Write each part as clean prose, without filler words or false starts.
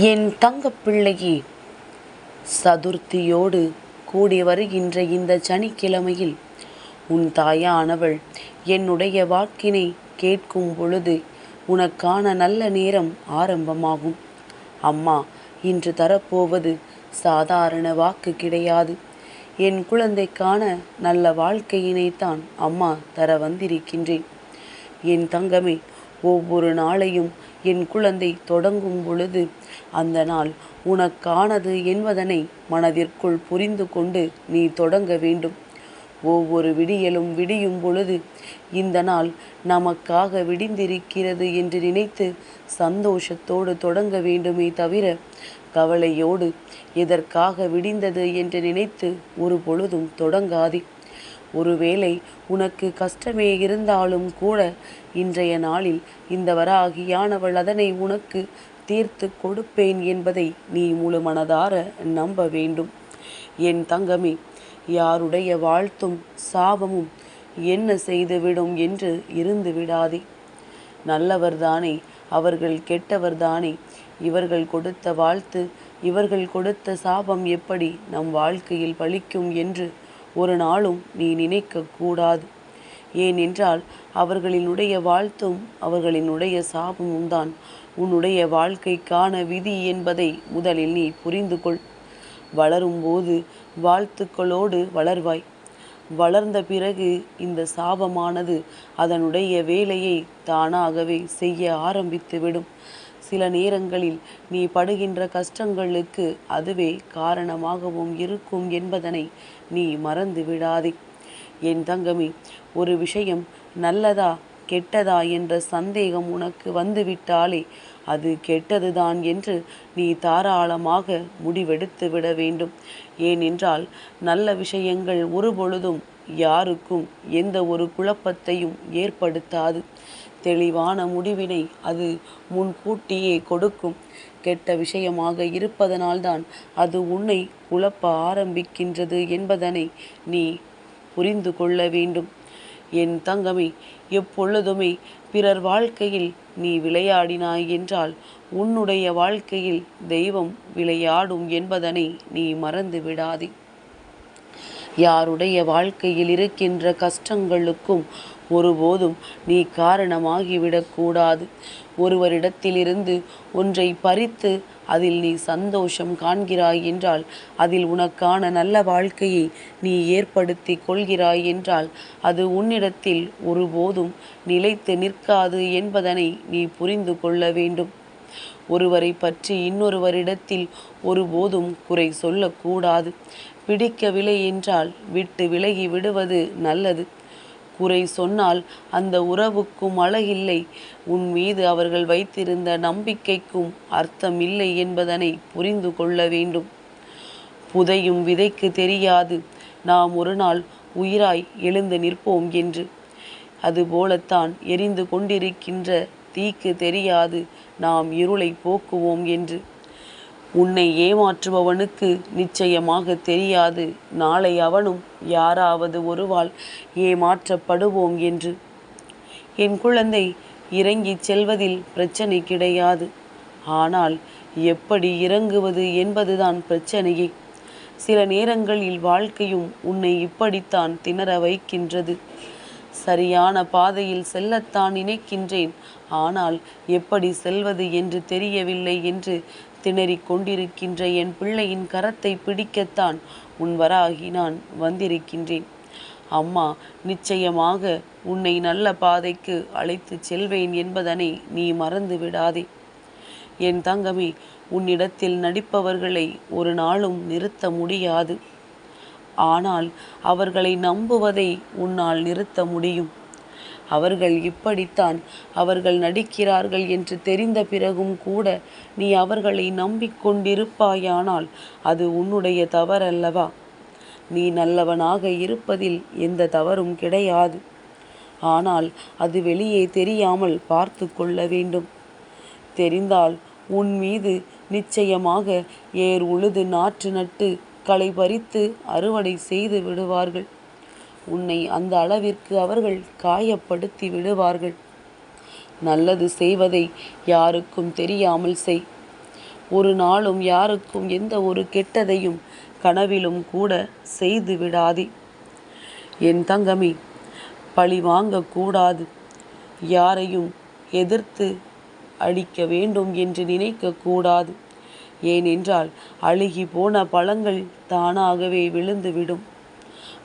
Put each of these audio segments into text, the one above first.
என் தங்கப்பிள்ளையே, சதுர்த்தியோடு கூடி வருகின்ற இந்த சனிக்கிழமையில் உன் தாயானவள் என்னுடைய வாக்கினை கேட்கும் பொழுது உனக்கான நல்ல நேரம் ஆரம்பமாகும். அம்மா இன்று தரப்போவது சாதாரண வாக்கு கிடையாது. என் குழந்தைக்கான நல்ல வாழ்க்கையினைத்தான் அம்மா தர வந்திருக்கின்றேன். என் தங்கமே, ஒவ்வொரு நாளையும் என் குழந்தை தொடங்கும் பொழுது அந்த நாள் உனக்கானது என்பதனை மனதிற்குள் புரிந்து கொண்டு நீ தொடங்க வேண்டும். ஒவ்வொரு விடியலும் விடியும் பொழுது இந்த நாள் நமக்காக விடிந்திருக்கிறது என்று நினைத்து சந்தோஷத்தோடு தொடங்க வேண்டுமே தவிர கவலையோடு எதற்காக விடிந்தது என்று நினைத்து ஒரு பொழுதும் தொடங்காதே. ஒருவேளை உனக்கு கஷ்டமே இருந்தாலும் கூட இன்றைய நாளில் இந்த வராகியானவள் அதனை உனக்கு தீர்த்து கொடுப்பேன் என்பதை நீ முழு மனதார நம்ப வேண்டும். என் தங்கமே, யாருடைய வாழ்த்தும் சாபமும் என்ன செய்துவிடும் என்று இருந்து விடாதே. நல்லவர்தானே, அவர்கள் கெட்டவர்தானே. இவர்கள் கொடுத்த வாழ்த்து, இவர்கள் கொடுத்த சாபம் எப்படி நம் வாழ்க்கையில் பலிக்கும் என்று ஒரு நாளும் நீ நினைக்கக்கூடாது. ஏனென்றால் அவர்களினுடைய வாழ்த்தும் அவர்களினுடைய சாபமும் தான் உன்னுடைய வாழ்க்கைக்கான விதி என்பதை முதலில் நீ புரிந்து கொள். வளரும்போது வாழ்த்துக்களோடு வளர்வாய். வளர்ந்த பிறகு இந்த சாபமானது அதனுடைய வேலையை தானாகவே செய்ய ஆரம்பித்துவிடும். சில நேரங்களில் நீ படுகின்ற கஷ்டங்களுக்கு அதுவே காரணமாகவும் இருக்கும் என்பதனை நீ மறந்து விடாதே. என் தங்கமே, ஒரு விஷயம் நல்லதா கெட்டதா என்ற சந்தேகம் உனக்கு வந்துவிட்டாலே அது கெட்டதுதான் என்று நீ தாராளமாக முடிவெடுத்து விட வேண்டும். ஏனென்றால் நல்ல விஷயங்கள் ஒருபொழுதும் யாருக்கும் எந்த ஒரு குழப்பத்தையும் ஏற்படுத்தாது. தெளிவான முடிவினை அது முன்கூட்டியே கொடுக்கும். கெட்ட விஷயமாக இருப்பதனால்தான் அது உன்னை குழப்ப ஆரம்பிக்கின்றது என்பதனை நீ புரிந்து கொள்ள வேண்டும். என் தங்கமே, எப்பொழுதுமே பிறர் வாழ்க்கையில் நீ விளையாடினாய் என்றால் உன்னுடைய வாழ்க்கையில் தெய்வம் விளையாடும் என்பதனை நீ மறந்து விடாதே. யாருடைய வாழ்க்கையில் இருக்கின்ற கஷ்டங்களுக்கும் ஒருபோதும் நீ காரணமாகிவிடக்கூடாது. ஒருவரிடத்திலிருந்து ஒன்றை பறித்து அதில் நீ சந்தோஷம் காண்கிறாய் என்றால், அதில் உனக்கான நல்ல வாழ்க்கையை நீ ஏற்படுத்தி கொள்கிறாய் என்றால் அது உன்னிடத்தில் ஒருபோதும் நிலைத்து நிற்காது என்பதனை நீ புரிந்து கொள்ள வேண்டும். ஒருவரை பற்றி இன்னொருவரிடத்தில் ஒருபோதும் குறை சொல்லக்கூடாது. பிடிக்கவில்லை என்றால் விட்டு விலகி விடுவது நல்லது. குறை சொன்னால் அந்த உறவுக்கும் அழகில்லை, உன் மீது அவர்கள் வைத்திருந்த நம்பிக்கைக்கும் அர்த்தம் இல்லை என்பதனை புரிந்து கொள்ள வேண்டும். புதையும் விதைக்கு தெரியாது நாம் ஒரு நாள் உயிராய் எழுந்து நிற்போம் என்று. அதுபோலத்தான் எரிந்து கொண்டிருக்கின்ற தீக்கு தெரியாது நாம் இருளை போக்குவோம் என்று. உன்னை ஏமாற்றுபவனுக்கு நிச்சயமாக தெரியாது நாளை அவனும் யாராவது ஒருவாள் ஏமாற்றப்படுவோம் என்று. என் குழந்தை, இறங்கிச் செல்வதில் பிரச்சனை கிடையாது. ஆனால் எப்படி இறங்குவது என்பதுதான் பிரச்சனையே. சில நேரங்களில் வாழ்க்கையும் உன்னை இப்படித்தான் திணற வைக்கின்றது. சரியான பாதையில் செல்லத்தான் நினைக்கின்றேன், ஆனால் எப்படி செல்வது என்று தெரியவில்லை என்று திணறிக் கொண்டிருக்கின்ற என் பிள்ளையின் கரத்தை பிடிக்கத்தான் உன் வராகி நான் வந்திருக்கின்றேன். அம்மா நிச்சயமாக உன்னை நல்ல பாதைக்கு அழைத்து செல்வேன் என்பதனை நீ மறந்து விடாதே. என் தங்கமே, உன்னிடத்தில் நடிப்பவர்களை ஒரு நாளும் நிறுத்த முடியாது. ஆனால் அவர்களை நம்புவதை உன்னால் நிறுத்த முடியும். அவர்கள் இப்படித்தான் அவர்கள் நடிக்கிறார்கள் என்று தெரிந்த பிறகும் கூட நீ அவர்களை நம்பிக்கொண்டிருப்பாயானால் அது உன்னுடைய தவறல்லவா? நீ நல்லவனாக இருப்பதில் எந்த தவறும் கிடையாது. ஆனால் அது வெளியே தெரியாமல் பார்த்து கொள்ள வேண்டும். தெரிந்தால் உன் மீது நிச்சயமாக ஏர் உழுது நாற்று நட்டு களை பறித்து அறுவடை செய்து விடுவார்கள். உன்னை அந்த அளவிற்கு அவர்கள் காயப்படுத்தி விடுவார்கள். நல்லது செய்வதை யாருக்கும் தெரியாமல் செய். ஒரு நாளும் யாருக்கும் எந்த ஒரு கெட்டதையும் கனவிலும் கூட செய்து விடாதே. என் தங்கமே, பழி வாங்கக்கூடாது. யாரையும் எதிர்த்து அடிக்க வேண்டும் என்று நினைக்கக்கூடாது. ஏனென்றால் அழுகி போன பழங்கள் தானாகவே விழுந்துவிடும்.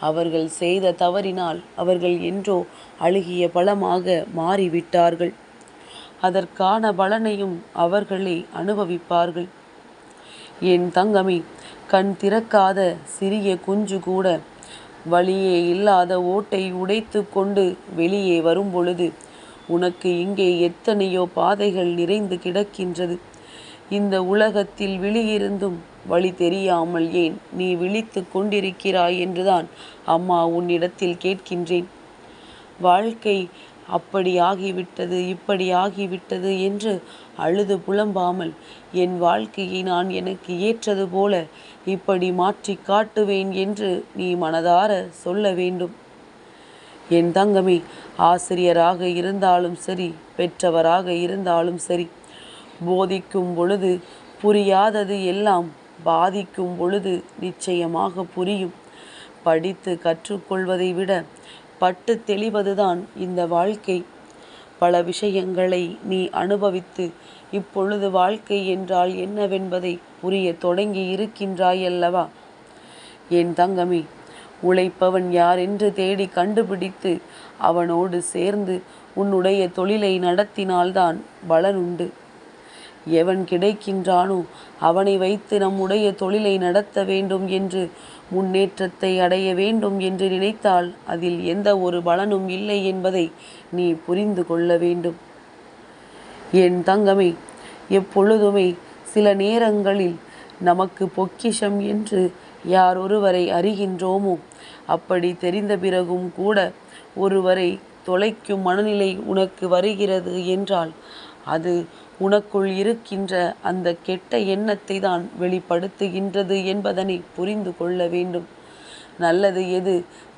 அவர்கள் செய்த தவறினால் அவர்கள் என்றோ அழுகிய பழமாக மாறிவிட்டார்கள். அதற்கான பலனையும் அவர்களே அனுபவிப்பார்கள். என் தங்கமே, கண் திறக்காத சிறிய குஞ்சு கூட வழியே இல்லாத ஓட்டை உடைத்து கொண்டு வெளியே வரும்பொழுது உனக்கு இங்கே எத்தனையோ பாதைகள் நிறைந்து கிடக்கின்றது. இந்த உலகத்தில் விழியிருந்தும் வழி தெரியாமல் ஏன் நீ விழித்து கொண்டிருக்கிறாய் என்றுதான் அம்மா உன்னிடத்தில் கேட்கின்றேன். வாழ்க்கை அப்படி ஆகிவிட்டது, இப்படி ஆகிவிட்டது என்று அழுது புலம்பாமல், என் வாழ்க்கையை நான் எனக்கு ஏற்றது போல இப்படி மாற்றி காட்டுவேன் என்று நீ மனதார சொல்ல வேண்டும். என் தங்கமே, ஆசிரியராக இருந்தாலும் சரி, பெற்றவராக இருந்தாலும் சரி, போதிக்கும் பொழுது புரியாதது எல்லாம் பாதிக்கும் பொழுது நிச்சயமாக புரியும். படித்து கற்றுக்கொள்வதை விட பட்டு தெளிவதுதான் இந்த வாழ்க்கை. பல விஷயங்களை நீ அனுபவித்து இப்பொழுது வாழ்க்கை என்றால் என்னவென்பதை புரிய தொடங்கி இருக்கின்றாயல்லவா? என் தங்கமே, உழைப்பவன் யார் என்று தேடி கண்டுபிடித்து அவனோடு சேர்ந்து உன்னுடைய தொழிலை நடத்தினால்தான் பலனுண்டு. எவன் கிடைக்கின்றானோ அவனை வைத்து நம்முடைய தொழிலை நடத்த வேண்டும் என்று, முன்னேற்றத்தை அடைய வேண்டும் என்று நினைத்தால் அதில் எந்த ஒரு பலனும் இல்லை என்பதை நீ புரிந்து கொள்ள வேண்டும். என் தங்கமே, எப்பொழுதுமே சில நேரங்களில் நமக்கு பொக்கிஷம் என்று யார் ஒருவரை அறிகின்றோமோ, அப்படி தெரிந்த பிறகும் கூட ஒருவரை தொலைக்கும் மனநிலை உனக்கு வருகிறது என்றால் அது உனக்குள் இருக்கின்ற அந்த கெட்ட எண்ணத்தை தான் வெளிப்படுத்துகின்றது என்பதனை புரிந்து கொள்ள வேண்டும். நல்லது எது,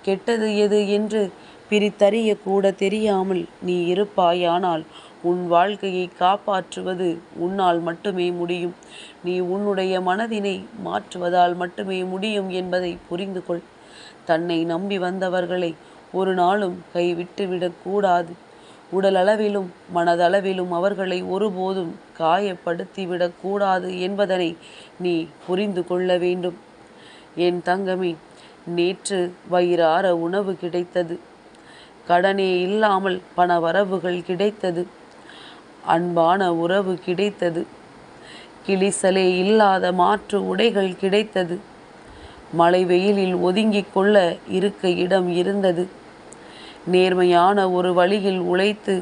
கெட்டது எது என்று பிரித்தறிய கூட தெரியாமல் நீ இருப்பாயானால் உன் வாழ்க்கையை காப்பாற்றுவது உன்னால் மட்டுமே முடியும். நீ உன்னுடைய மனதினை மாற்றுவதால் மட்டுமே முடியும் என்பதை புரிந்து கொள். தன்னை நம்பி வந்தவர்களை ஒரு நாளும் கைவிட்டு விடக்கூடாது. உடலளவிலும் மனதளவிலும் அவர்களை ஒருபோதும் காயப்படுத்திவிடக்கூடாது என்பதனை நீ புரிந்து கொள்ள வேண்டும். என் தங்கமே, நேற்று வயிறார உணவு கிடைத்தது, கடனே இல்லாமல் பண வரவுகள் கிடைத்தது, அன்பான உறவு கிடைத்தது, கிளிசலே இல்லாத மாற்று உடைகள் கிடைத்தது, மழை வெயிலில் ஒதுங்கிக் கொள்ள இருக்க இடம் இருந்தது, நேர்மையான ஒரு வழியில் உழைத்து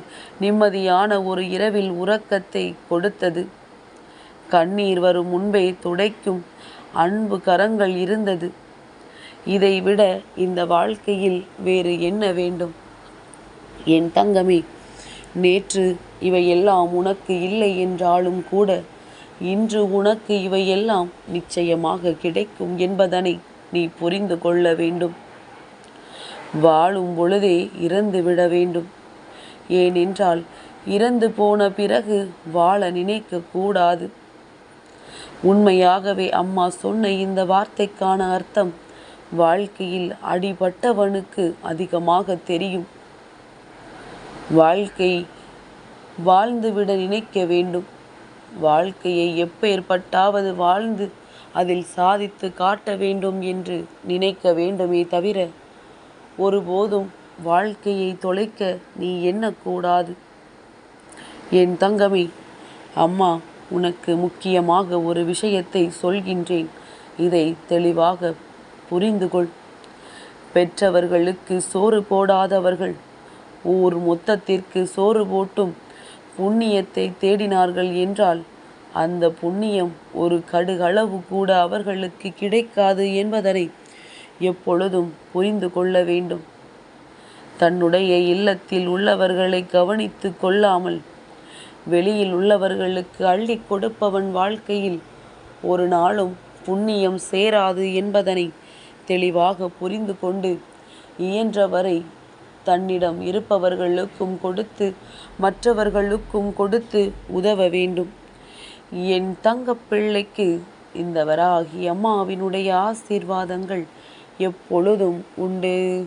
நிம்மதியான ஒரு இரவில் உறக்கத்தை கொடுத்தது, கண்ணீர் வரும் முன்பே துடைக்கும் அன்பு கரங்கள் இருந்தது. இதைவிட இந்த வாழ்க்கையில் வேறு என்ன வேண்டும்? என் தங்கமே, நேற்று இவையெல்லாம் உனக்கு இல்லை என்றாலும் கூட இன்று உனக்கு இவையெல்லாம் நிச்சயமாக கிடைக்கும் என்பதனை நீ புரிந்து கொள்ள வேண்டும். வாழும் பொழுதே இறந்து விட வேண்டும். ஏனென்றால் இறந்து போன பிறகு வாழ நினைக்க கூடாது. உண்மையாகவே அம்மா சொன்ன இந்த வார்த்தைக்கான அர்த்தம் வாழ்க்கையில் அடிபட்டவனுக்கு அதிகமாக தெரியும். வாழ்க்கை வாழ்ந்துவிட நினைக்க வேண்டும். வாழ்க்கையை எப்பேற்பட்டாவது வாழ்ந்து அதில் சாதித்து காட்ட வேண்டும் என்று நினைக்க வேண்டுமே தவிர ஒருபோதும் வாழ்க்கையை தொலைக்க நீ எண்ணக்கூடாது. என் தங்கமே, அம்மா உனக்கு முக்கியமாக ஒரு விஷயத்தை சொல்கின்றேன். இதை தெளிவாக புரிந்து கொள். பெற்றவர்களுக்கு சோறு போடாதவர்கள் ஊர் மொத்தத்திற்கு சோறு போட்டும் புண்ணியத்தை தேடினார்கள் என்றால் அந்த புண்ணியம் ஒரு கடுகளவு கூட அவர்களுக்கு கிடைக்காது என்பதனை எப்பொழுதும் புரிந்து கொள்ள வேண்டும். தன்னுடைய இல்லத்தில் உள்ளவர்களை கவனித்து கொள்ளாமல் வெளியில் உள்ளவர்களுக்கு அள்ளி கொடுப்பவன் வாழ்க்கையில் ஒரு நாளும் புண்ணியம் சேராது என்பதனை தெளிவாக புரிந்து கொண்டு இயன்றவரை தன்னிடம் இருப்பவர்களுக்கும் கொடுத்து மற்றவர்களுக்கும் கொடுத்து உதவ வேண்டும். என் தங்கப் பிள்ளைக்கு இந்த வராகி அம்மாவினுடைய ஆசீர்வாதங்கள் எப்பொழுதும் உண்டு.